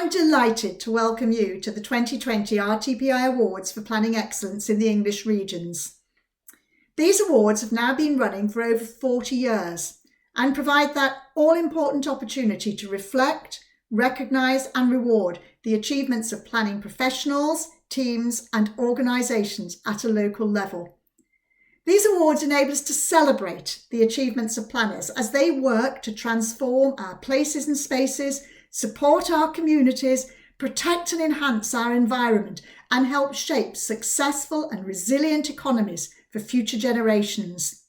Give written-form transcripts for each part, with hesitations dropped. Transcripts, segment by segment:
I'm delighted to welcome you to the 2020 RTPI Awards for Planning Excellence in the English Regions. These awards have now been running for over 40 years and provide that all-important opportunity to reflect, recognise and reward the achievements of planning professionals, teams and organisations at a local level. These awards enable us to celebrate the achievements of planners as they work to transform our places and spaces, support our communities, protect and enhance our environment, and help shape successful and resilient economies for future generations.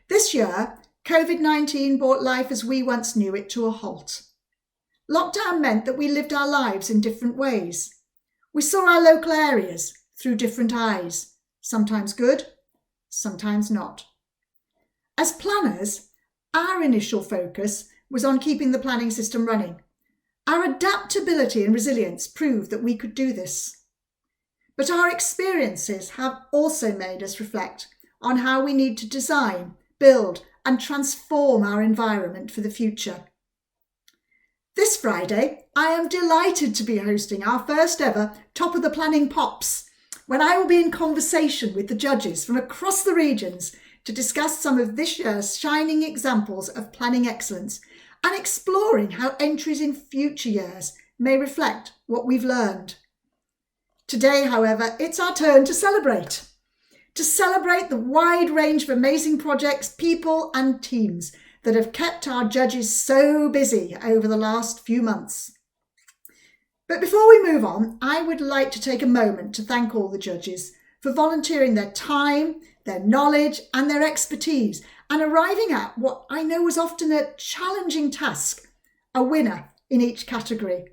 This year, COVID-19 brought life as we once knew it to a halt. Lockdown meant that we lived our lives in different ways. We saw our local areas through different eyes, sometimes good, sometimes not. As planners, our initial focus was on keeping the planning system running. Our adaptability and resilience proved that we could do this. But our experiences have also made us reflect on how we need to design, build and transform our environment for the future. This Friday, I am delighted to be hosting our first ever Top of the Planning Pops, when I will be in conversation with the judges from across the regions to discuss some of this year's shining examples of planning excellence and exploring how entries in future years may reflect what we've learned. Today, however, it's our turn to celebrate the wide range of amazing projects, people and teams that have kept our judges so busy over the last few months. But before we move on, I would like to take a moment to thank all the judges for volunteering their time, their knowledge and their expertise and arriving at what I know was often a challenging task, a winner in each category.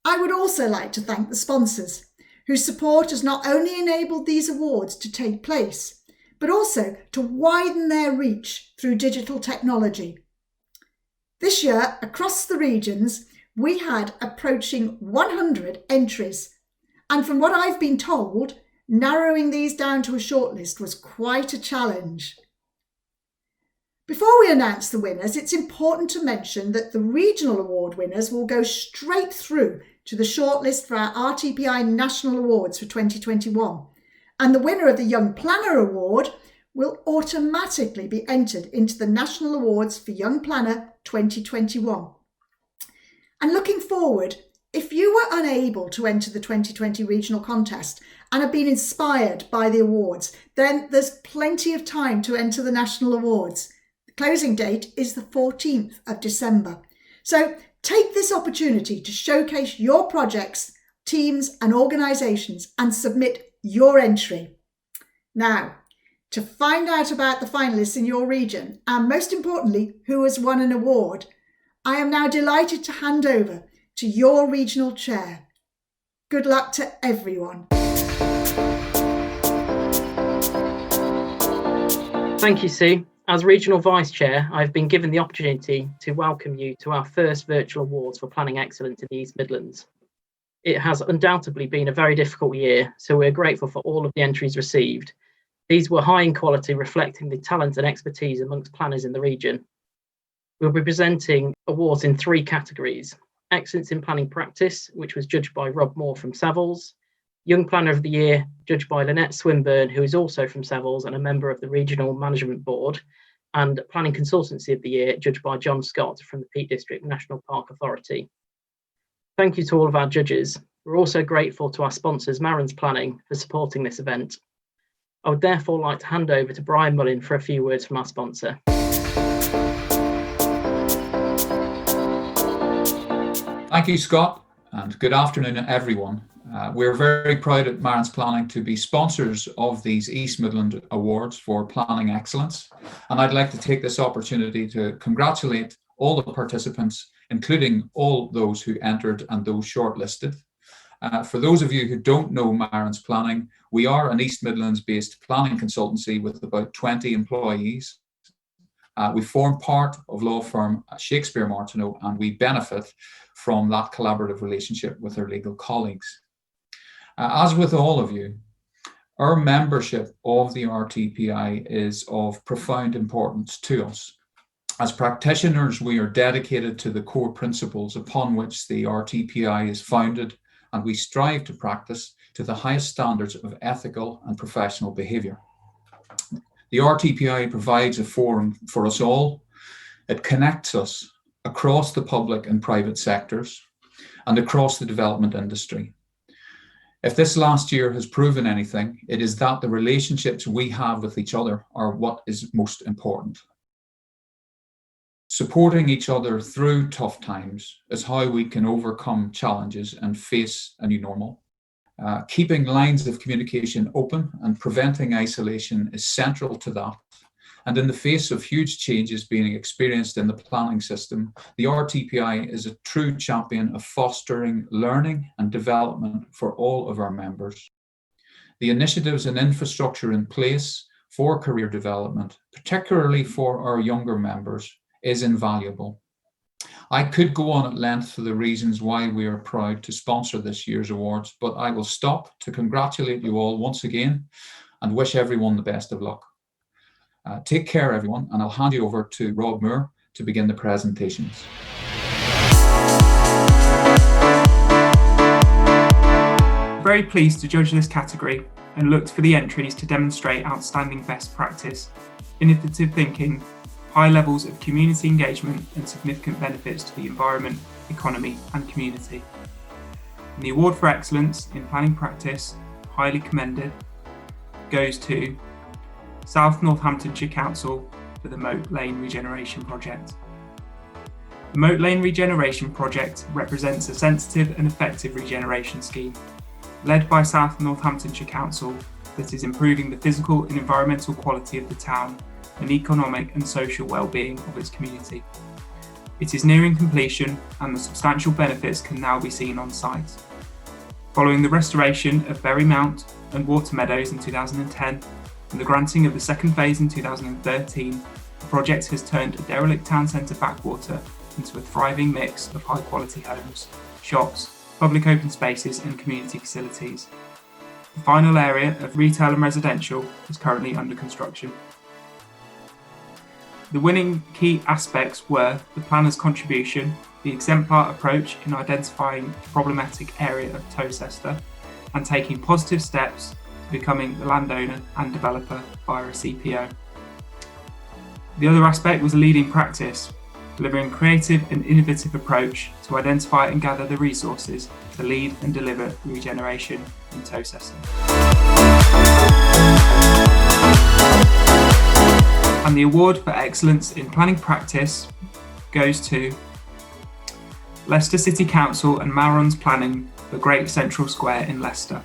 I would also like to thank the sponsors, whose support has not only enabled these awards to take place, but also to widen their reach through digital technology. This year, across the regions, we had approaching 100 entries, and from what I've been told, narrowing these down to a shortlist was quite a challenge. Before we announce the winners, it's important to mention that the regional award winners will go straight through to the shortlist for our RTPI National Awards for 2021, and the winner of the Young Planner Award will automatically be entered into the National Awards for Young Planner 2021. And looking forward, if you were unable to enter the 2020 regional contest and have been inspired by the awards, then there's plenty of time to enter the national awards. The closing date is the 14th of December. So take this opportunity to showcase your projects, teams and organisations and submit your entry. Now, to find out about the finalists in your region and most importantly, who has won an award, I am now delighted to hand over to your regional chair. Good luck to everyone. Thank you, Sue. As Regional Vice Chair, I've been given the opportunity to welcome you to our first virtual awards for planning excellence in the East Midlands. It has undoubtedly been a very difficult year, so we're grateful for all of the entries received. These were high in quality, reflecting the talent and expertise amongst planners in the region. We'll be presenting awards in three categories: Excellence in Planning Practice, which was judged by Rob Moore from Savills; Young Planner of the Year, judged by Lynette Swinburne, who is also from Savills and a member of the Regional Management Board; and Planning Consultancy of the Year, judged by John Scott from the Peak District National Park Authority. Thank you to all of our judges. We're also grateful to our sponsors, Marrons Planning, for supporting this event. I would therefore like to hand over to Brian Mullin for a few words from our sponsor. Thank you, Scott, and good afternoon, everyone. We're very proud at Marrons Planning to be sponsors of these East Midland Awards for Planning Excellence, and I'd like to take this opportunity to congratulate all the participants, including all those who entered and those shortlisted. For those of you who don't know Marrons Planning, we are an East Midlands-based planning consultancy with about 20 employees. We form part of law firm Shakespeare Martineau, and we benefit from that collaborative relationship with our legal colleagues. As with all of you, our membership of the RTPI is of profound importance to us. As practitioners, we are dedicated to the core principles upon which the RTPI is founded, and we strive to practice to the highest standards of ethical and professional behaviour. The RTPI provides a forum for us all. It connects us across the public and private sectors and across the development industry. If this last year has proven anything, it is that the relationships we have with each other are what is most important. Supporting each other through tough times is how we can overcome challenges and face a new normal. Keeping lines of communication open and preventing isolation is central to that. And in the face of huge changes being experienced in the planning system, the RTPI is a true champion of fostering learning and development for all of our members. The initiatives and infrastructure in place for career development, particularly for our younger members, is invaluable. I could go on at length for the reasons why we are proud to sponsor this year's awards, but I will stop to congratulate you all once again and wish everyone the best of luck. Take care, everyone, and I'll hand you over to Rob Moore to begin the presentations. Very pleased to judge this category and looked for the entries to demonstrate outstanding best practice, innovative thinking, high levels of community engagement and significant benefits to the environment, economy and community. And the award for excellence in planning practice, highly commended, goes to South Northamptonshire Council for the Moat Lane Regeneration Project. The Moat Lane Regeneration Project represents a sensitive and effective regeneration scheme, led by South Northamptonshire Council, that is improving the physical and environmental quality of the town and economic and social well-being of its community. It is nearing completion and the substantial benefits can now be seen on site. Following the restoration of Berry Mount and Water Meadows in 2010 and the granting of the second phase in 2013, the project has turned a derelict town centre backwater into a thriving mix of high-quality homes, shops, public open spaces and community facilities. The final area of retail and residential is currently under construction. The winning key aspects were the planner's contribution, the exemplar approach in identifying the problematic area of Towcester and taking positive steps to becoming the landowner and developer via a CPO. The other aspect was a leading practice, delivering a creative and innovative approach to identify and gather the resources to lead and deliver regeneration in Towcester. And the award for excellence in planning practice goes to Leicester City Council and Marrons Planning for Great Central Square in Leicester.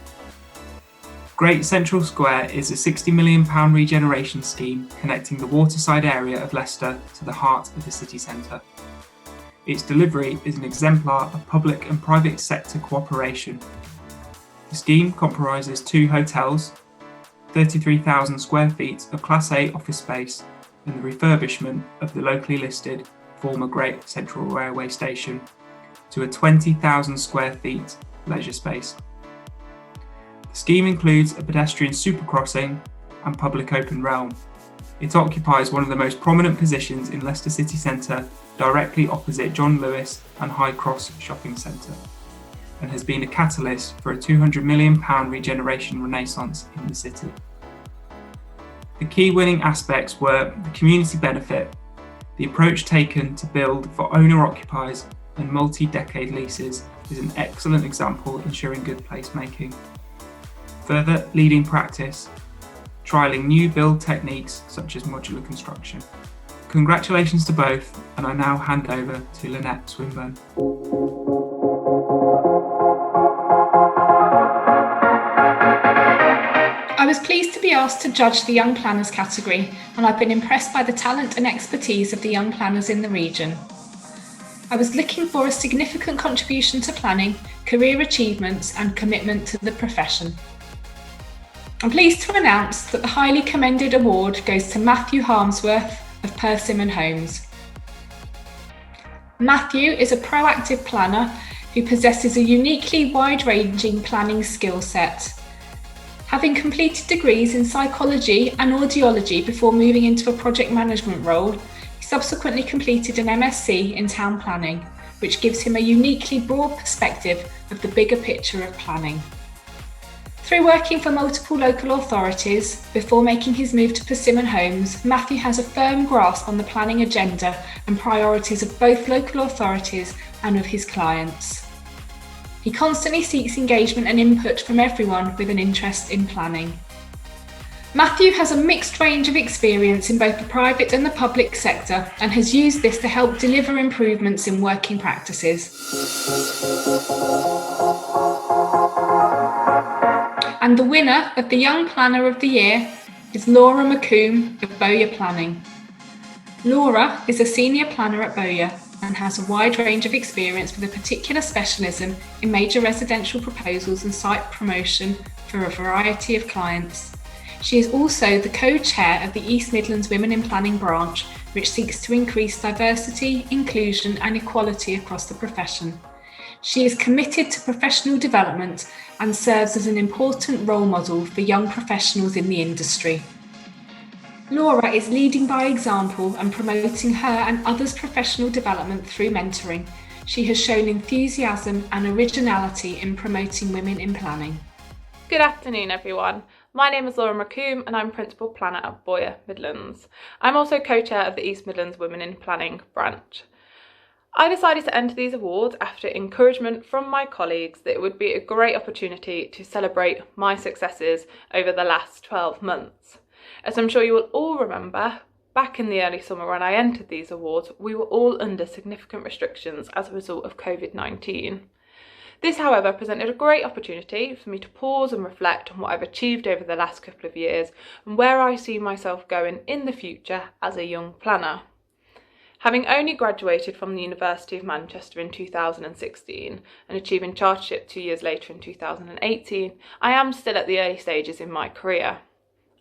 Great Central Square is a £60 million regeneration scheme connecting the waterside area of Leicester to the heart of the city centre. Its delivery is an exemplar of public and private sector cooperation. The scheme comprises 2 hotels, 33,000 square feet of Class A office space and the refurbishment of the locally listed former Great Central Railway Station to a 20,000 square feet leisure space. The scheme includes a pedestrian supercrossing and public open realm. It occupies one of the most prominent positions in Leicester City Centre, directly opposite John Lewis and High Cross Shopping Centre, and has been a catalyst for a £200 million regeneration renaissance in the city. The key winning aspects were the community benefit, the approach taken to build for owner-occupiers and multi-decade leases is an excellent example ensuring good placemaking. Further leading practice, trialling new build techniques such as modular construction. Congratulations to both, and I now hand over to Lynette Swinburne. I was pleased to be asked to judge the Young Planners category, and I've been impressed by the talent and expertise of the young planners in the region. I was looking for a significant contribution to planning, career achievements and commitment to the profession. I'm pleased to announce that the highly commended award goes to Matthew Harmsworth of Persimmon Homes. Matthew is a proactive planner who possesses a uniquely wide-ranging planning skill set. Having completed degrees in psychology and audiology before moving into a project management role, he subsequently completed an MSc in town planning, which gives him a uniquely broad perspective of the bigger picture of planning. Through working for multiple local authorities before making his move to Persimmon Homes, Matthew has a firm grasp on the planning agenda and priorities of both local authorities and of his clients. He constantly seeks engagement and input from everyone with an interest in planning. Matthew has a mixed range of experience in both the private and the public sector and has used this to help deliver improvements in working practices. And the winner of the Young Planner of the Year is Laura McComb of Bowyer Planning. Laura is a senior planner at Bowyer and has a wide range of experience with a particular specialism in major residential proposals and site promotion for a variety of clients. She is also the co-chair of the East Midlands Women in Planning branch, which seeks to increase diversity, inclusion and equality across the profession. She is committed to professional development and serves as an important role model for young professionals in the industry. Laura is leading by example and promoting her and others' professional development through mentoring. She has shown enthusiasm and originality in promoting women in planning. Good afternoon, everyone. My name is Laura McComb and I'm Principal Planner at Bowyer Midlands. I'm also co-chair of the East Midlands Women in Planning branch. I decided to enter these awards after encouragement from my colleagues that it would be a great opportunity to celebrate my successes over the last 12 months. As I'm sure you will all remember, back in the early summer when I entered these awards, we were all under significant restrictions as a result of COVID-19. This, however, presented a great opportunity for me to pause and reflect on what I've achieved over the last couple of years and where I see myself going in the future as a young planner. Having only graduated from the University of Manchester in 2016 and achieving chartership 2 years later in 2018, I am still at the early stages in my career.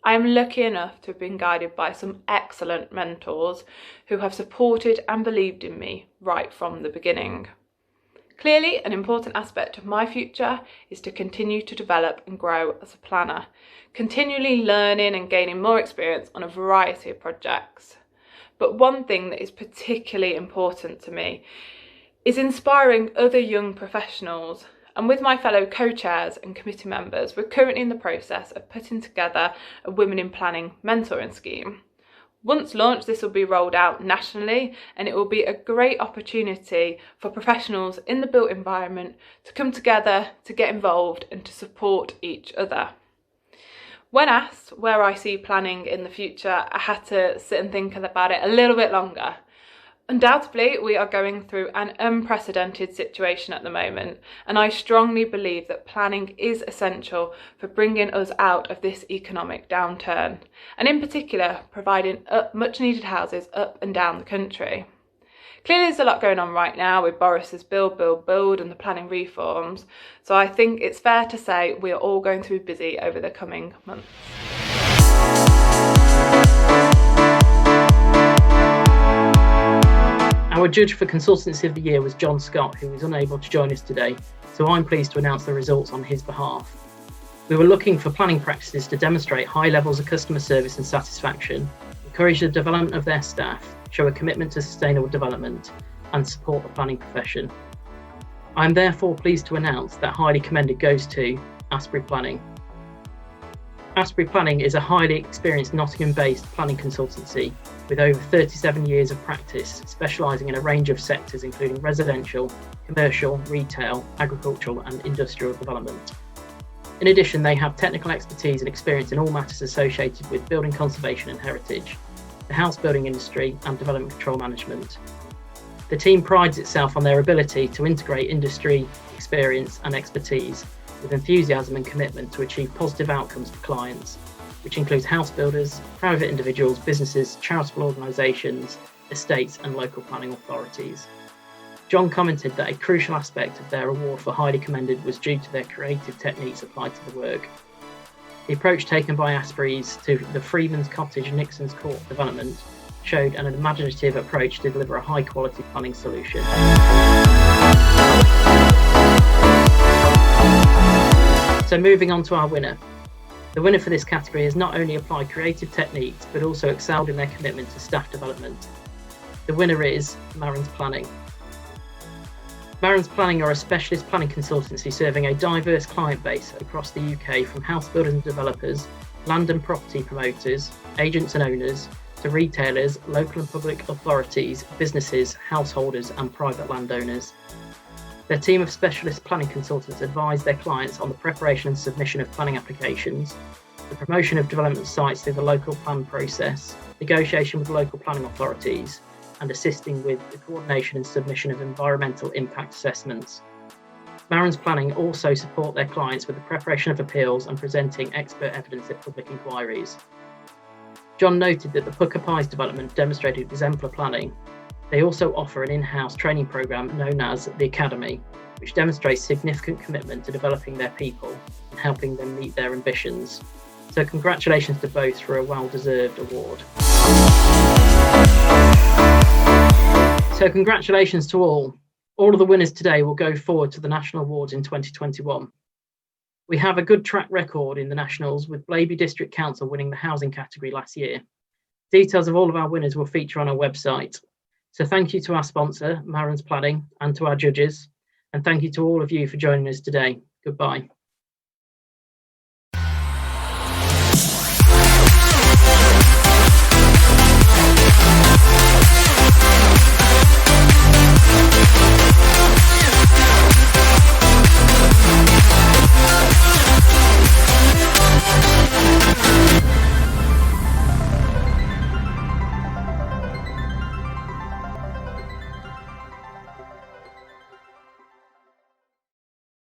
I am lucky enough to have been guided by some excellent mentors who have supported and believed in me right from the beginning. Clearly, an important aspect of my future is to continue to develop and grow as a planner, continually learning and gaining more experience on a variety of projects. But one thing that is particularly important to me is inspiring other young professionals. And with my fellow co-chairs and committee members, we're currently in the process of putting together a Women in Planning mentoring scheme. Once launched, this will be rolled out nationally and it will be a great opportunity for professionals in the built environment to come together, to get involved and to support each other. When asked where I see planning in the future, I had to sit and think about it a little bit longer. Undoubtedly, we are going through an unprecedented situation at the moment, and I strongly believe that planning is essential for bringing us out of this economic downturn, and in particular, providing much needed houses up and down the country. Clearly, there's a lot going on right now with Boris's build and the planning reforms, so I think it's fair to say we are all going to be busy over the coming months. Our judge for Consultancy of the Year was John Scott, who was unable to join us today, so I'm pleased to announce the results on his behalf. We were looking for planning practices to demonstrate high levels of customer service and satisfaction, encourage the development of their staff, show a commitment to sustainable development, and support the planning profession. I am therefore pleased to announce that highly commended goes to Asprey Planning. Asprey Planning is a highly experienced Nottingham-based planning consultancy with over 37 years of practice, specialising in a range of sectors including residential, commercial, retail, agricultural and industrial development. In addition, they have technical expertise and experience in all matters associated with building conservation and heritage, the house building industry and development control management. The team prides itself on their ability to integrate industry, experience and expertise with enthusiasm and commitment to achieve positive outcomes for clients, which includes house builders, private individuals, businesses, charitable organisations, estates and local planning authorities. John commented that a crucial aspect of their award for highly commended was due to their creative techniques applied to the work. The approach taken by Asprey's to the Freeman's Cottage Nixon's Court development showed an imaginative approach to deliver a high quality planning solution. So moving on to our winner. The winner for this category has not only applied creative techniques but also excelled in their commitment to staff development. The winner is Marrons Planning. Marrons Planning are a specialist planning consultancy serving a diverse client base across the UK, from house builders and developers, land and property promoters, agents and owners, to retailers, local and public authorities, businesses, householders and private landowners. Their team of specialist planning consultants advise their clients on the preparation and submission of planning applications, the promotion of development sites through the local plan process, negotiation with local planning authorities, and assisting with the coordination and submission of environmental impact assessments. Marrons Planning also support their clients with the preparation of appeals and presenting expert evidence at public inquiries. John noted that the Pucker Pies development demonstrated exemplar planning. They also offer an in-house training programme known as the Academy, which demonstrates significant commitment to developing their people and helping them meet their ambitions. So congratulations to both for a well-deserved award. So congratulations to all. All of the winners today will go forward to the National Awards in 2021. We have a good track record in the Nationals, with Blaby District Council winning the housing category last year. Details of all of our winners will feature on our website. So thank you to our sponsor, Marrons Planning, and to our judges. And thank you to all of you for joining us today. Goodbye.